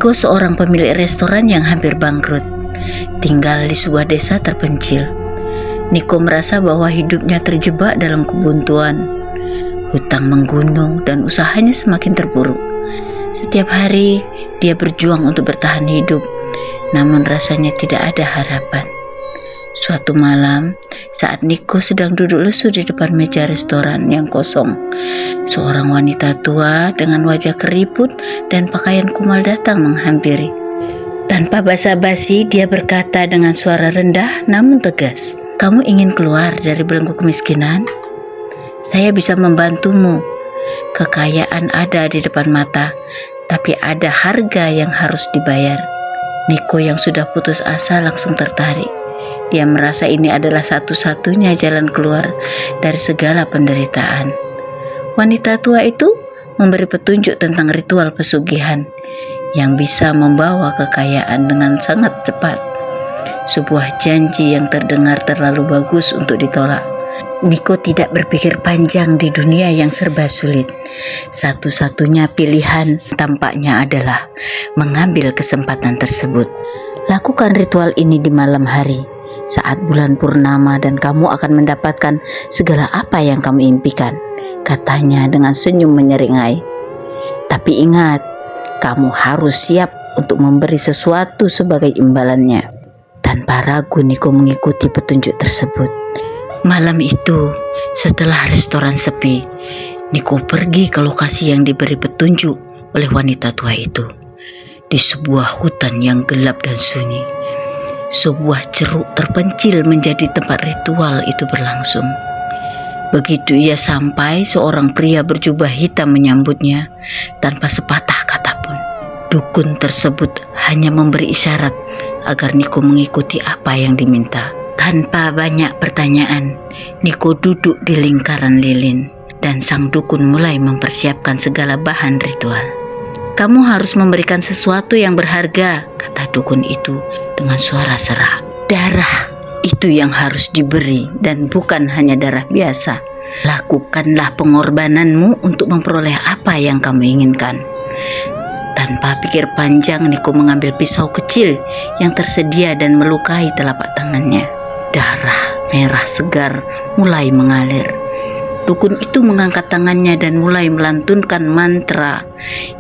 Niko seorang pemilik restoran yang hampir bangkrut, tinggal di sebuah desa terpencil. Niko merasa bahwa hidupnya terjebak dalam kebuntuan. Hutang menggunung dan usahanya semakin terpuruk. Setiap hari dia berjuang untuk bertahan hidup, namun rasanya tidak ada harapan. Suatu malam, saat Niko sedang duduk lesu di depan meja restoran yang kosong, seorang wanita tua dengan wajah keriput dan pakaian kumal datang menghampiri. Tanpa basa-basi, dia berkata dengan suara rendah namun tegas, "Kamu ingin keluar dari belenggu kemiskinan? Saya bisa membantumu. Kekayaan ada di depan mata, tapi ada harga yang harus dibayar." Niko yang sudah putus asa langsung tertarik. Dia merasa ini adalah satu-satunya jalan keluar dari segala penderitaan. Wanita tua itu memberi petunjuk tentang ritual pesugihan yang bisa membawa kekayaan dengan sangat cepat. Sebuah janji yang terdengar terlalu bagus untuk ditolak. Niko tidak berpikir panjang di dunia yang serba sulit. Satu-satunya pilihan tampaknya adalah mengambil kesempatan tersebut. Lakukan ritual ini di malam hari, saat bulan purnama, dan kamu akan mendapatkan segala apa yang kamu impikan, katanya dengan senyum menyeringai. Tapi ingat, kamu harus siap untuk memberi sesuatu sebagai imbalannya. Tanpa ragu, Niko mengikuti petunjuk tersebut. Malam itu, setelah restoran sepi, Niko pergi ke lokasi yang diberi petunjuk oleh wanita tua itu. Di sebuah hutan yang gelap dan sunyi, sebuah ceruk terpencil menjadi tempat ritual itu berlangsung. Begitu ia sampai, seorang pria berjubah hitam menyambutnya tanpa sepatah kata pun. Dukun tersebut hanya memberi isyarat agar Niko mengikuti apa yang diminta. Tanpa banyak pertanyaan, Niko duduk di lingkaran lilin dan sang dukun mulai mempersiapkan segala bahan ritual. "Kamu harus memberikan sesuatu yang berharga," kata dukun itu dengan suara serak. "Darah itu yang harus diberi, dan bukan hanya darah biasa. Lakukanlah pengorbananmu untuk memperoleh apa yang kamu inginkan." Tanpa pikir panjang, Niko mengambil pisau kecil yang tersedia dan melukai telapak tangannya. Darah merah segar mulai mengalir. Dukun itu mengangkat tangannya dan mulai melantunkan mantra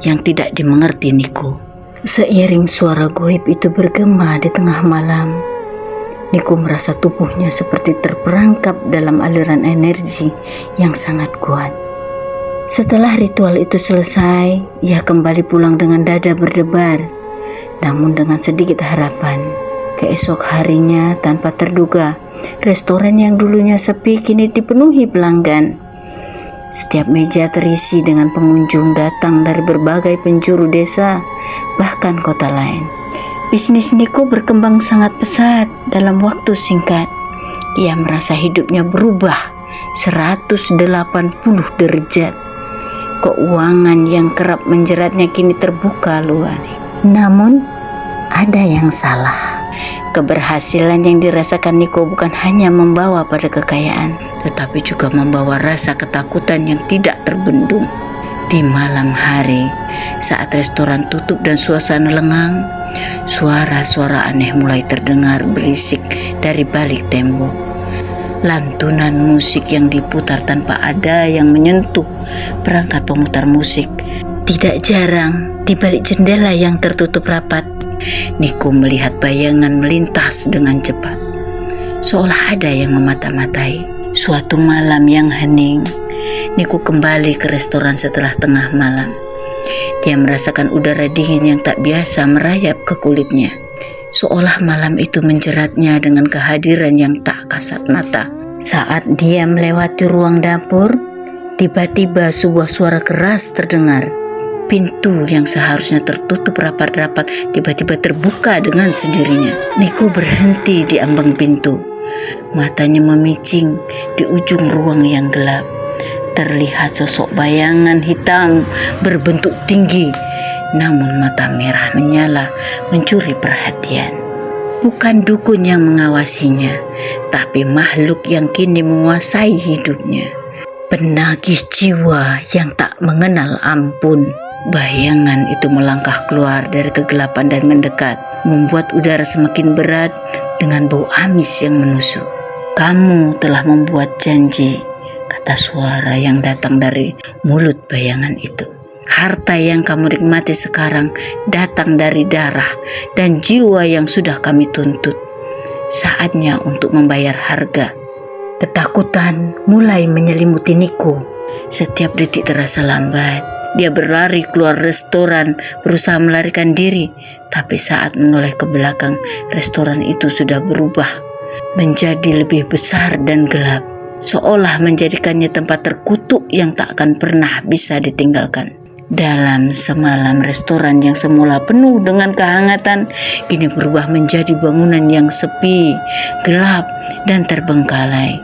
yang tidak dimengerti Niko. Seiring suara goib itu bergema di tengah malam, Niko merasa tubuhnya seperti terperangkap dalam aliran energi yang sangat kuat. Setelah ritual itu selesai, ia kembali pulang dengan dada berdebar, namun dengan sedikit harapan. Keesok harinya, tanpa terduga, restoran yang dulunya sepi kini dipenuhi pelanggan. Setiap meja terisi dengan pengunjung datang dari berbagai penjuru desa, bahkan kota lain. Bisnis Niko berkembang sangat pesat dalam waktu singkat. Ia merasa hidupnya berubah 180 derajat. Keuangan yang kerap menjeratnya kini terbuka luas. Namun, ada yang salah. Keberhasilan yang dirasakan Niko bukan hanya membawa pada kekayaan, tetapi juga membawa rasa ketakutan yang tidak terbendung. Di malam hari, saat restoran tutup dan suasana lengang, suara-suara aneh mulai terdengar berisik dari balik tembok. Lantunan musik yang diputar tanpa ada yang menyentuh perangkat pemutar musik. Tidak jarang, di balik jendela yang tertutup rapat, Niko melihat bayangan melintas dengan cepat, seolah ada yang memata-matai. Suatu malam yang hening, Niko kembali ke restoran setelah tengah malam. Dia merasakan udara dingin yang tak biasa merayap ke kulitnya, seolah malam itu menjeratnya dengan kehadiran yang tak kasat mata. Saat dia melewati ruang dapur, tiba-tiba sebuah suara keras terdengar. Pintu yang seharusnya tertutup rapat-rapat tiba-tiba terbuka dengan sendirinya. Niko berhenti di ambang pintu. Matanya memicing di ujung ruang yang gelap. Terlihat sosok bayangan hitam berbentuk tinggi, namun mata merah menyala mencuri perhatian. Bukan dukun yang mengawasinya, tapi makhluk yang kini menguasai hidupnya. Penagih jiwa yang tak mengenal ampun. Bayangan itu melangkah keluar dari kegelapan dan mendekat, membuat udara semakin berat dengan bau amis yang menusuk. "Kamu telah membuat janji," kata suara yang datang dari mulut bayangan itu. "Harta yang kamu nikmati sekarang datang dari darah dan jiwa yang sudah kami tuntut. Saatnya untuk membayar harga." Ketakutan mulai menyelimuti Niko. Setiap detik terasa lambat. Dia berlari keluar restoran, berusaha melarikan diri. Tapi saat menoleh ke belakang, restoran itu sudah berubah menjadi lebih besar dan gelap, seolah menjadikannya tempat terkutuk yang tak akan pernah bisa ditinggalkan. Dalam semalam, restoran yang semula penuh dengan kehangatan kini berubah menjadi bangunan yang sepi, gelap, dan terbengkalai.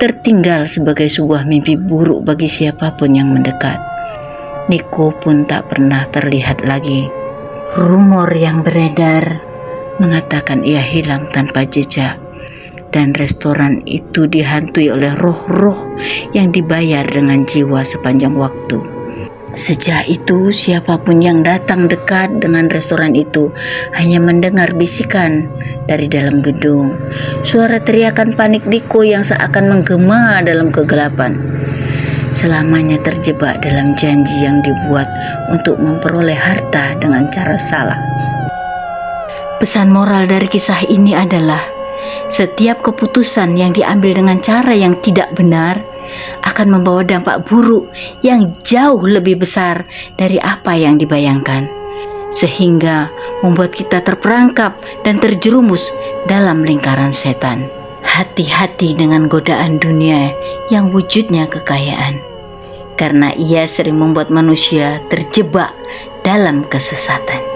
Tertinggal sebagai sebuah mimpi buruk bagi siapapun yang mendekat. Niko pun tak pernah terlihat lagi. Rumor yang beredar mengatakan ia hilang tanpa jejak, dan restoran itu dihantui oleh roh-roh yang dibayar dengan jiwa sepanjang waktu. Sejak itu, siapapun yang datang dekat dengan restoran itu hanya mendengar bisikan dari dalam gedung, suara teriakan panik Niko yang seakan menggema dalam kegelapan. Selamanya terjebak dalam janji yang dibuat untuk memperoleh harta dengan cara salah. Pesan moral dari kisah ini adalah setiap keputusan yang diambil dengan cara yang tidak benar akan membawa dampak buruk yang jauh lebih besar dari apa yang dibayangkan, sehingga membuat kita terperangkap dan terjerumus dalam lingkaran setan. Hati-hati dengan godaan dunia yang wujudnya kekayaan, karena ia sering membuat manusia terjebak dalam kesesatan.